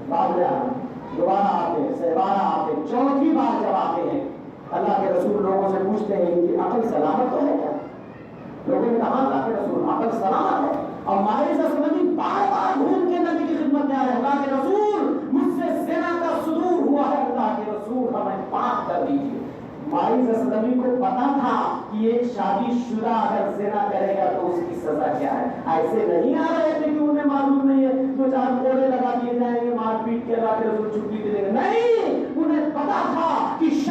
بعد میں آنا، دوبارہ آتے، سہبارہ آتے، چوتھی بار جب آتے ہیں اللہ کے رسول لوگوں سے پوچھتے ہیں ان کی عقل سلامت تو ہے کیا؟ لوگوں نے کہا اللہ کے رسول عقل سلامت ہے، اور ماعز اسلمی بار بار گھوم کے نبی کی خدمت میں آ رہے، اللہ کے رسول مجھ سے زنا کا صدور ہوا ہے، اللہ کے رسول ہمیں پاک کر دیجیے۔ ماعز اسلمی کو پتا تھا کہ ایک شادی شدہ اگر زنا کرے گا تو اس کی سزا کیا ہے، ایسے نہیں آ رہے تھے کہ انہیں معلوم نہیں ہے، دو چار کوڑے لگا دیے جائیں گے، مار پیٹ کے اللہ کے رسول چھٹی دے دیں گے، نہیں، انہیں پتا تھا کہ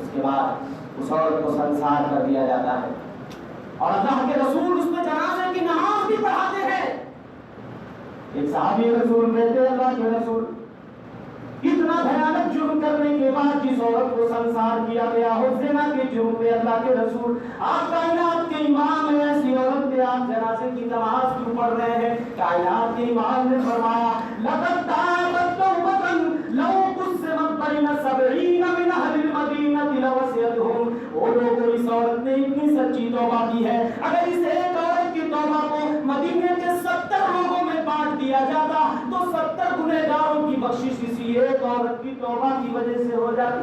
اس کے بعد اس عورت کو سنسار کر دیا جاتا ہے اور اللہ کے رسول اس میں جنازے کی نماز بھی پڑھاتے ہیں. ایک صحابی رسول کہتے ہیں اللہ کے رسول اتنا بھیانک جرم کرنے کے بعد جس عورت کو سنسار کیا گیا ہو زنا کے جرم میں اللہ کے رسول آپ کائنات کے امام ہیں, ایسی عورت پہ آپ جنازے کی نماز کیوں پڑھ رہے ہیں؟ کائنات کے امام نے فرمایا لقد تابت توبۃ لو قسمت بین 70 من اہل المدینہ لوسعتهم. وہ لوگ اس عورت نے اتنی سچی توبہ کی ہے, اگر اس ایک عورت کی توبہ کو مدینے کے 70 لوگوں میں بانٹ دیا جاتا تو 70 گنہگاروں کی بخشش اسی ایک عورت کی توبہ کی وجہ سے ہو جاتی.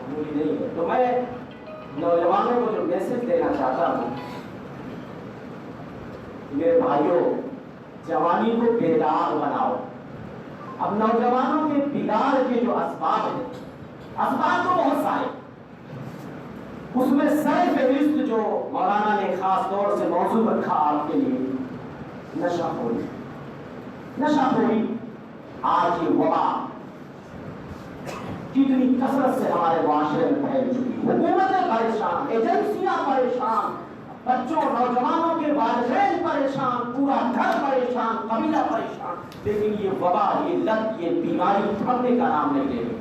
نہیں ہے. تو میں نوجوانوں کو جو میسج دینا چاہتا ہوں, میرے بھائیوں جوانی کو بیدار بناؤ. اب نوجوانوں کے بگاڑ کے جو اسباب ہیں, اسباب تو بہت سارے, اس میں سر فہرست جو مولانا نے خاص طور سے موضوع رکھا آپ کے لیے, نشہ خوری. نشہ خوری آج یہ وبا کتنی کثرت سے ہمارے معاشرے میں پھیل چکی. حکومتیں پریشان, ایجنسیاں پریشان, بچوں نوجوانوں کے والدین پریشان, پورا گھر پریشان, قبیلہ پریشان. لیکن یہ وبا, یہ لت, یہ بیماری تھمنے کا نام نہیں لے رہی.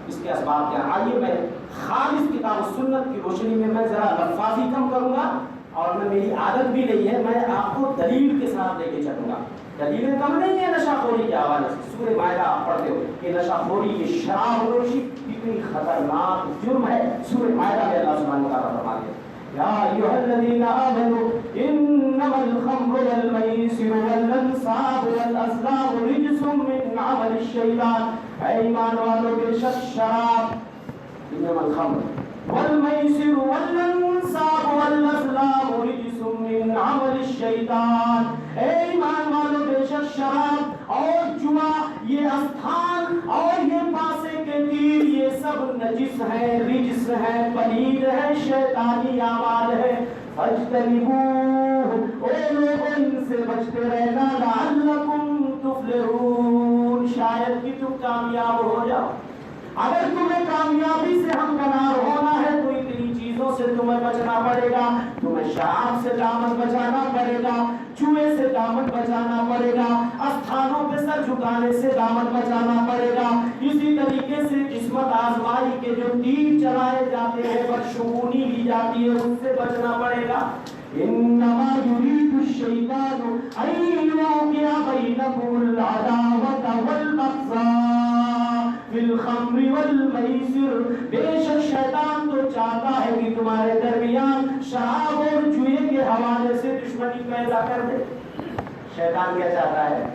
اس کے اسباب کیا؟ آئیے میں خالص کتاب و سنت کی روشنی میں ذرا لفاظی کم کروں گا, اور میں میری عادت بھی نہیں ہے, میں آپ کو دلیل کے ساتھ لے کے چلوں گا. دلیلیں کم نہیں ہے نشہ خوری کے حوالے سے. سورہ مائدہ آپ پڑھتے ہو کہ نشہ خوری, یہ شراب نوشی کتنی خطرناک جرم ہے. سورہ مائدہ میں اللہ سبحانہ و تعالیٰ فرماتے ہیں یا ایھا الذین آمنوا انما الخمر والمیسر والانصاب والازلام رجس من عمل الشیطان. اے ایمان والو بے شک شراب, انما الخمر والمیسر والانصاب والازلام رجس من عمل الشیطان. اے ایمان والو بے شک شراب اور جوا, یہ استھان اور یہ پاسے کے تیر, یہ سب نجس ہیں, رجس ہیں, پلید ہے, شیطانی اعمال ہے. فاجتنبوہ, اے لوگوں ان سے بچتے رہنا, لعلکم تفلحون, شاید کہ تم کامیاب ہو جاؤ. اگر تمہیں کامیابی سے ہمکنار ہونا ہے تو اتنی چیزوں سے تمہیں بچنا پڑے گا. تمہیں شراب سے دامن بچانا پڑے گا, جوئے سے دامن بچانا پڑے گا, استھانوں پہ سر جھکانے سے دامن بچانا پڑے گا. اسی طریقے سے قسمت آزمائی کے جو تیر چلائے جاتے ہیں, بدشگونی لی جاتی ہے, اس سے بچنا پڑے گا. انما یرید الشیطان ان یوقع بینکم العداوۃ والبغضاء فی الخمر والمیسر. بے شک شیطان تو چاہتا ہے کہ تمہارے درمیان شراب اور جوئے کے حوالے سے دشمنی پیدا کر دے. شیطان کیا چاہتا ہے؟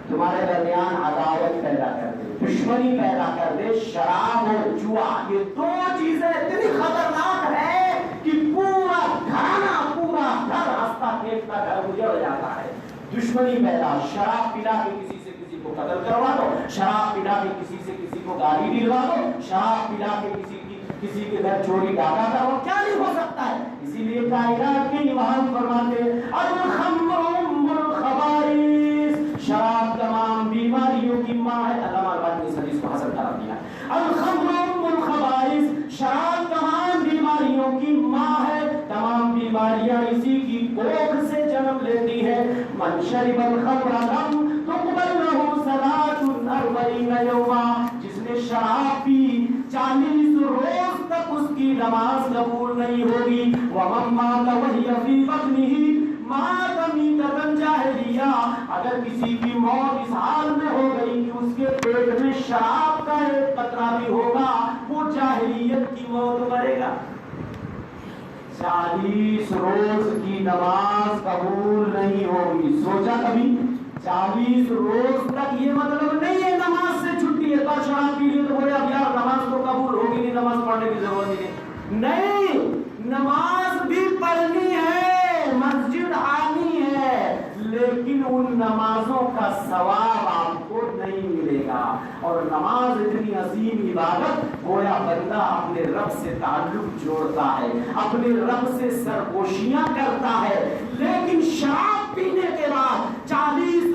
تمہارے درمیان عداوت پیدا کر دے, دشمنی پیدا کر دے. شراب اور جوا یہ دو چیزیں اتنی خطرناک ہیں کہ پورا گھرانہ, پورا گھر ہنستا کھیلتا گھر اجڑ جاتا ہے. دشمنی پیدا, شراب پلا کے کسی سے کسی کو قتل کروا دو, شراب پلا کے کسی سے کسی کو گالی دلوا دو, شراب پلا کے کسی کے گھر چوری ڈاکہ کرو, کیا نہیں ہو سکتا ہے. اسی لیے کائنات کے امام فرماتے الخمر ام الخبائث, شراب تمام بیماریوں کی ماں ہے. علامہ البانی نے اس حدیث کو حسن قرار دیا. الخمر ام الخبائث, شراب تمام بیماریوں کی ماں ہے. تمام بیماریاں اسی کی کوکھ سے جنم لیتی ہے. من شرب الخمر لم تقبل له صلاة 40 یوما, جس نے شراب پی 40 روز تک اس کی نماز قبول نہیں ہوگی. ومن مات وهي في بطنه مات میتۃ جاہلیہ, اگر کسی کی موت اس حال میں ہو گئی کہ اس کے پیٹ میں شراب کا ایک قطرہ بھی ہوگا, وہ جاہلیت کی موت مرے گا. 40 روز کی نماز قبول نہیں ہوگی. سوچا کبھی 40 روز تک, یہ مطلب نہیں ہے نماز سے چھٹی ہے, تو شراب پی لیے تو بولے اب یار نماز تو قبول ہوگی نہیں, نماز پڑھنے کی ضرورت نہیں. نماز بھی پڑھنی ہے, مسجد آنی ہے, لیکن ان نمازوں کا ثواب آپ کو نہیں ملے گا. اور نماز اتنی عظیم عبادت, گویا بندہ اپنے رب سے تعلق جوڑتا ہے, اپنے رب سے سرگوشیاں کرتا ہے. لیکن شراب پینے کے بعد 40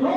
2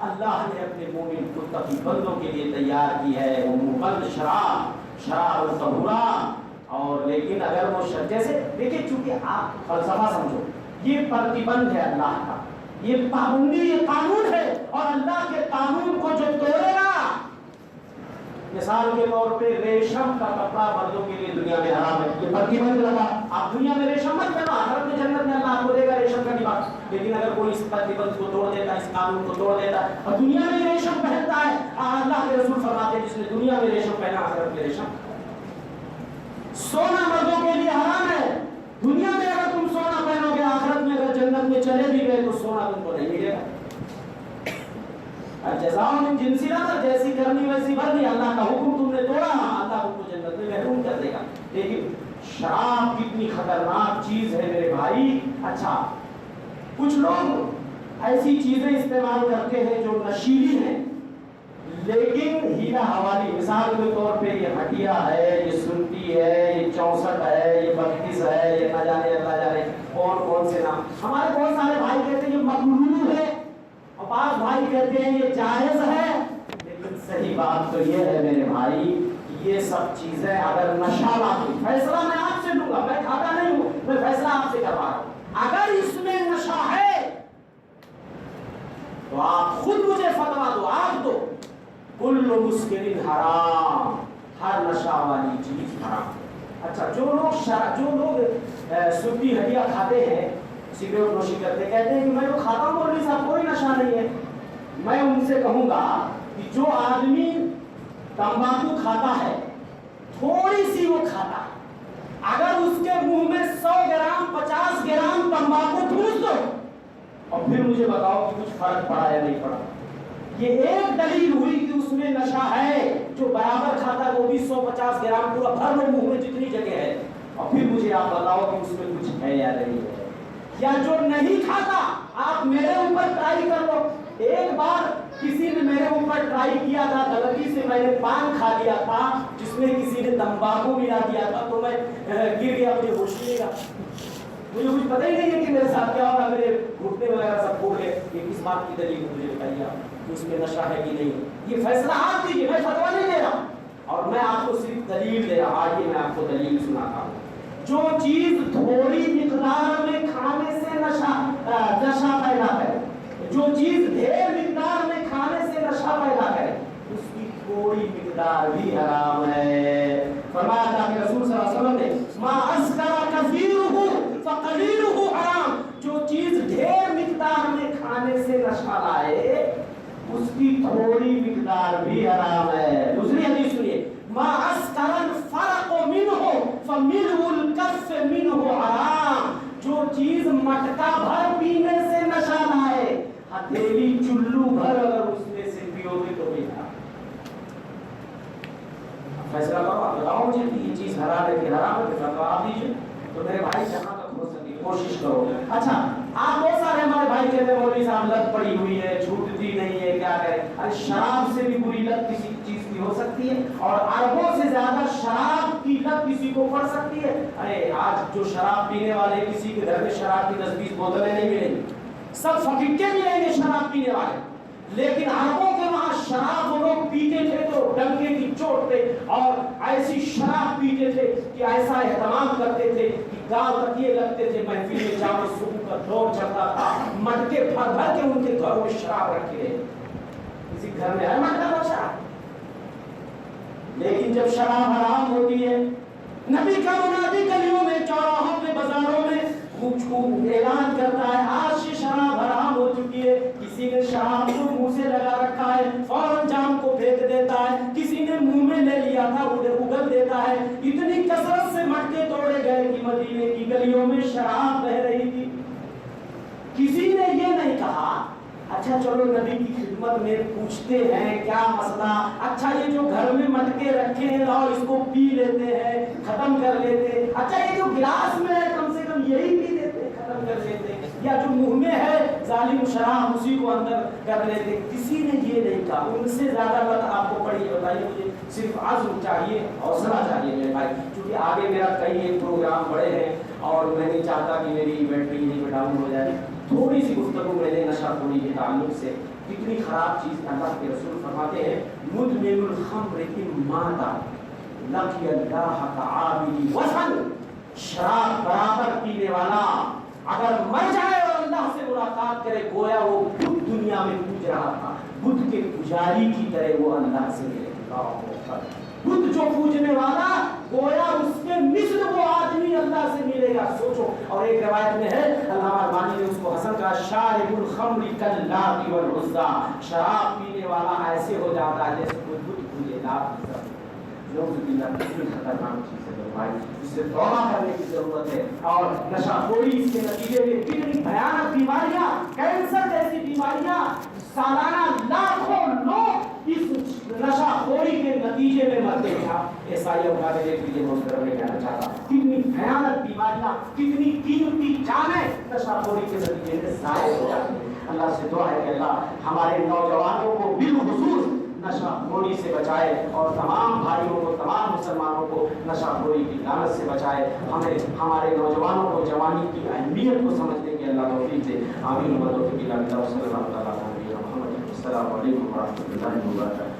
اللہ نے اپنے مومن متقی بندوں کے لیے تیار کی ہے وہ مقل شراب طہورا. اور لیکن اگر وہ جیسے دیکھیں چونکہ آپ فلسفہ سمجھو یہ پرتیبند ہے اللہ کا, یہ پابندی, یہ قانون ہے, اور اللہ کے قانون کو جو توڑے گا, مثال کے طور پہ ریشم کا کپڑا مردوں کے لیے دنیا میں حرام ہے, یہ پرتیبند لگا. آپ دنیا میں ریشم مت پہنو, آخرت میں جنت میں اللہ آپ کو دے گا ریشم کا لباس. لیکن اگر کوئی اس پرتیبند کو توڑ دیتا ہے, اس قانون کو توڑ دیتا ہے اور دنیا میں ریشم پہنتا ہے, اللہ کے رسول فرماتے ہیں جس نے دنیا میں ریشم پہنا آخرت میں ریشم. سونا مردوں کے لیے حرام ہے. دنیا میں اگر تم سونا پہنو گے, آخرت میں اگر جنت میں چلے بھی گئے تو سونا تم کو نہیں ملے گا. جزاء من جنس العمل, جیسی کرنی ویسی بھرنی. اللہ کا حکم تم نے توڑا, اللہ تم کو جنت میں محروم کر دے گا. لیکن شراب کتنی خطرناک چیز ہے میرے بھائی. اچھا کچھ لوگ ایسی چیزیں استعمال کرتے ہیں جو نشیلی ہیں لیکن ہیرا حوالی. مثال کے طور پہ یہ ہٹیا ہے, یہ سنتی ہے, یہ 64 ہے, یہ 32 ہے, یہ نہ جانے اللہ جانے کون سے نام. ہمارے بہت سارے بھائی کہتے ہیں یہ مقبول ہے, اور بعض بھائی کہتے ہیں یہ جائز ہے. لیکن صحیح بات تو یہ ہے میرے بھائی, یہ سب چیزیں اگر نشہ لاتی, فیصلہ میں آپ سے لوں گا, میں کھاتا نہیں ہوں, میں فیصلہ آپ سے کروا رہا ہوں. اگر اس میں نشہ ہے تو آپ خود مجھے فتوا دو, آپ دو. کل مسکر حرام, ہر نشہ والی چیز حرام. اچھا جو لوگ سنتی ہڈیاں کھاتے ہیں, سگریٹ نوشی کرتے, کہتے ہیں کہ میں تو کھاتا ہوں مولوی صاحب, کوئی نشہ نہیں ہے. میں ان سے کہوں گا کہ جو آدمی تمباکو کھاتا ہے, تھوڑی سی وہ کھاتا ہے, اگر اس کے منہ میں 100 گرام 50 گرام تمباکو ٹھوس دو اور پھر مجھے بتاؤ کہ کچھ فرق پڑا یا نہیں پڑا. یہ ایک دلیل ہوئی کہ اس میں نشہ ہے. جو برابر کھاتا ہے وہ بھی 150 گرام پورا بھر لو منہ میں جتنی جگہ ہے, اور پھر مجھے آپ بتاؤ کہ اس میں کچھ ہے یا نہیں ہے. یا جو نہیں کھاتا, آپ میرے اوپر ٹرائی کر لو. ایک بار کسی نے میرے اوپر ٹرائی کیا تھا, غلطی سے میں نے پان کھا لیا تھا جس میں کسی نے تمباکو ملا دیا تھا, تو میں گر گیا, مجھے ہوش نہیں رہا, مجھے کچھ پتہ ہی نہیں ہے کہ میرے ساتھ کیا ہوگا. میرے گھٹنے وغیرہ سب پھوڑ گئے. یہ کس بات کی دلیل مجھے بتائیے آپ, اس میں نشہ ہے کہ نہیں. یہ فیصلہ آپ دیجیے, میں فتویٰ نہیں دے رہا, اور میں آپ کو صرف دلیل دے رہا. آئیے میں آپ کو دلیل سناتا ہوں. جو چیز تھوڑی مقدار میں کھانے سے نشہ پیدا کرے, جو چیز ڈھیر مقدار میں کھانے سے نشہ پیدا کرے, اس کی تھوڑی مقدار بھی حرام ہے. فرمایا تھا کہ رسول صلی اللہ علیہ وسلم نے ما اسکر کثیرہ فقلیلہ حرام, جو چیز ڈھیر مقدار میں کھانے سے نشہ لائے اس کی تھوڑی مقدار بھی حرام ہے. دوسری حدیث سنیے, ما اسکر الفرق منہ فملء الکف منہ حرام, جو چیز مٹکا بھر پینے سے نشہ لائے, ہتھیلی چلو بھر اگر اس میں سے پیو گے تو بھی حرام. فیصلہ کرو, آپ بتاؤ مجھے کہ یہ چیز حرام ہے کہ حرام ہے, فتویٰ آپ دیجیے. تو میرے بھائی جہاں تک ہو سکے کوشش کرو. اچھا آپ بہت سارے ہمارے بھائی کہتے ہیں مولوی صاحب لت پڑی ہوئی ہے, چھوٹتی نہیں ہے, کیا کریں. ارے شراب سے بھی بری لت کسی چیز کی ہو سکتی ہے, اور اربوں سے زیادہ شراب کی لت کسی کو پڑ سکتی ہے. ارے آج جو شراب پینے والے, کسی کے گھر میں شراب کی 10-20 بوتلیں نہیں ملیں گی, سب فقیقے ملیں گے شراب پینے والے. لیکن عربوں کے وہاں شراب وہ لوگ پیتے تھے تو ڈنکے کی چوٹ پہ, اور ایسی شراب پیتے تھے کہ ایسا اہتمام کرتے تھے کہ گال تک یہ لگتے تھے محفل میں جامع صبح کا دور چلتا تھا, مٹکے بھر بھر کے ان کے گھروں میں شراب رکھے رہے. کسی گھر میں ہے مٹکا بھر شراب؟ لیکن جب شراب حرام ہوتی ہے, نبی کا منادی گلیوں میں, چوراہوں میں, بازاروں میں اعلان کرتا ہے آج سے شراب حرام ہو چکی ہے. کسی نے شراب کو منہ سے لگا رکھا ہے, فوراً جام کو پھینک دیتا ہے. کسی نے منہ میں لے لیا تھا ادھر اگل دیتا ہے. اتنی کثرت سے مٹکے توڑے گئے کہ مدینے کی گلیوں میں شراب بہ رہی تھی. کسی نے یہ نہیں کہا اچھا چلو نبی کی خدمت میں پوچھتے ہیں کیا مسئلہ, اچھا یہ جو گھر میں مٹکے رکھے ہیں لاؤ اس کو پی لیتے ہیں, ختم کر لیتے ہیں. اچھا یہ جو گلاس میں ہے کم سے کم یہی پی لیتے ہیں, ختم کر لیتے ہیں. یا جو منہ میں ہے ظالم شراب اسی کو اندر کر لیتے ہیں. کسی نے یہ نہیں کہا. ان سے زیادہ بات آپ کو پڑھی ہے, بتائیے مجھے. صرف عزم چاہیے, حوصلہ چاہیے میرے بھائی, کیونکہ آگے میرا کئی ایک پروگرام بڑے ہیں اور میں نہیں چاہتا کہ میری بیٹری یہیں پہ ڈاؤن ہو جائے. تھوڑی سی گفتگو میں نے نشہ خوری کے تعلق سے کتنی خراب چیز اللہ کے رسول فرماتے ہیں مدمن الخمر ماتا لقی اللہ کعابد وثن، شراب برابر پینے والا اگر مر جائے اور اللہ سے ملاقات کرے گویا وہ بدھ دنیا میں پوج رہا تھا، بدھ کے پجاری کی طرح وہ اللہ سے ملے گا۔ بدھ جو پوجنے والا گویا اس کے مثل وہ آدمی اللہ سے ملے گا، سوچو۔ اور ایک روایت میں ہے علامہ البانی نے اس کو حسن کہا شارب الخمر کاللات والعزیٰ، شراب پینے والا ایسے ہو جاتا ہے جیسے کوئی بدھ پوجے لات عزیٰ۔ نعوذ باللہ، کتنی خطرناک چیز ہے بھائی، اس سے توبہ کرنے کی ضرورت ہے۔ اور نشہ خوری اس کے نتیجے میں کتنی بھیانک بیماریاں، کینسر جیسی بیماریاں، سالانہ لاکھوں لوگ اس نشہ خوری کے نتیجے میں مرتے ہیں۔ آپ ایسائی اٹھا کے دیکھ لیجیے، محترم میں کہنا چاہتا ہوں کتنی بھیانک بیماریاں، کتنی قیمتی جانیں نشہ خوری کے نتیجے میں ضائع ہو جاتی ہیں۔ اللہ سے دعا ہے کہ اللہ ہمارے نوجوانوں کو بالخصوص نشہ خوری سے بچائے اور تمام بھائیوں کو، تمام مسلمانوں کو نشہ خوری کی لعنت سے بچائے۔ ہمیں ہمارے نوجوانوں کو جوانی کی اہمیت کو سمجھنے کی اللہ توفیق دے، آمین و توفیق اللہ صلی اللہ تعالیٰ علیہ وسلم۔ السلام علیکم ورحمۃ اللہ وبرکاتہ۔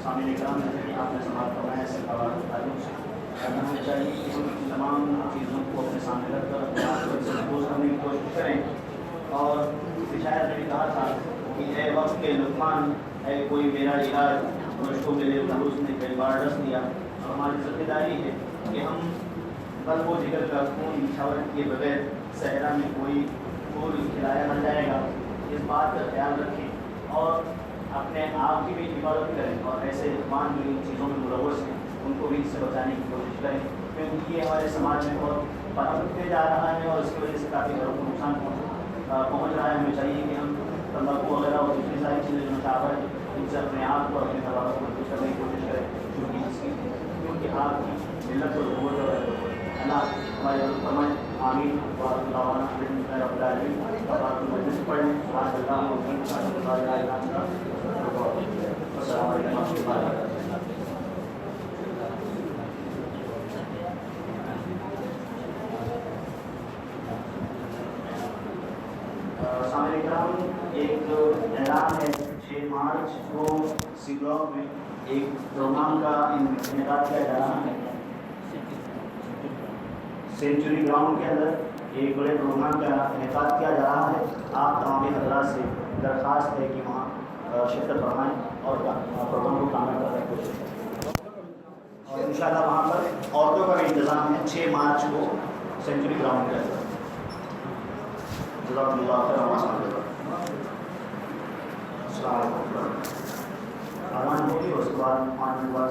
سامنے کرام ہے، آپ نے سماعت فرمایا سے تعلق سے کرنا ہمیں چاہیے کہ ہم تمام چیزوں کو اپنے سامنے رکھ کر سے محفوظ کرنے کی کوشش کریں۔ اور شاید نے بھی کہا تھا کہ اے وقت کے لطفان، اے کوئی میرا علاج مجھ کو ملے، اس نے کئی بار ڈس دیا۔ اور ہماری ذمہ داری ہے کہ ہم قلب و جگر کا خون نچھاور کیے بغیر صحرا میں کوئی پھول کھلایا نہ جائے گا، اس بات کا خیال رکھیں اور اپنے آپ کی بھی حفاظت کریں، اور ایسے لطفان جو ان چیزوں میں ملوث ہیں ان کو بھی اس سے بچانے کی کوشش کریں، کیونکہ یہ ہمارے سماج میں بہت پنپتے جا رہا ہے اور اس کی وجہ سے کافی گھروں کو نقصان پہنچ رہا ہے۔ ہمیں چاہیے کہ ہم تمباکو وغیرہ اور دوسری ساری چیزیں جو نشاور ہے ان سے اپنے آپ کو، اپنے گھر والوں کو محفوظ کرنے کی کوشش کریں، کیونکہ آپ کی ملت کو ضرورت ہے۔ اللہ ہمارے فرمائے آمین و دعوانا رب العالمین۔ پڑھیں السلام علیکم و رحمۃ اللہ۔ سامنے کرام ایک اعلان ہے، 6 مارچ کو سی بلاک میں ایک پروگرام کا انعقاد کیا جا رہا ہے۔ سینچری گراؤنڈ کے اندر ایک بڑے پروگرام کا انعقاد کیا جا رہا ہے۔ آپ تمام حضرات سے درخواست ہے کہ وہاں شرکت فرمائیں اور پروگرام کو کامیاب کرنے کی کوشش کریں۔ اور انشاءاللہ وہاں پر عورتوں کا بھی انتظام ہے 6 مارچ کو سینچری گراؤنڈ کے اندر۔ جزاک اللہ خیر۔ السلام علیکم۔ اذان ہوگی، اس کے بعد 5 منٹ بعد